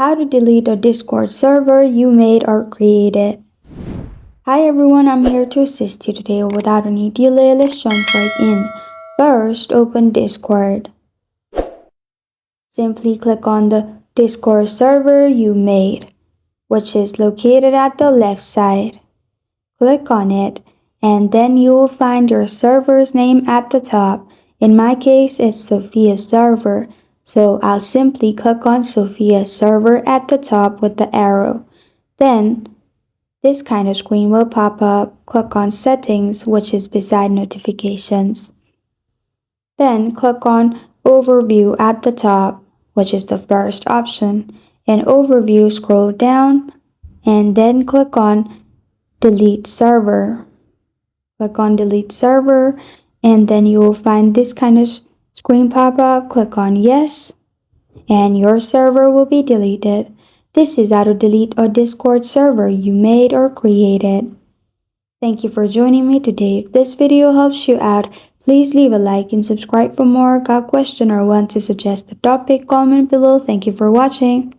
How to delete a Discord server you made or created. Hi everyone, I'm here to assist you today. Without any delay, let's jump right in. First, open Discord. Simply click on the Discord server you made, which is located at the left side. Click on it, and then you will find your server's name at the top. In my case, it's Sophia's server, so I'll simply click on Sophia's server at the top with the arrow. Then, this kind of screen will pop up. Click on Settings, which is beside Notifications. Then, click on Overview at the top, which is the first option. In Overview, scroll down, and then click on Delete Server. Click on Delete Server, and then you will find this kind of screen pop up. Click on Yes, and your server will be deleted. This is how to delete a Discord server you made or created. Thank you for joining me today. If this video helps you out, please leave a like and subscribe for more. Got a question or want to suggest a topic? Comment below. Thank you for watching.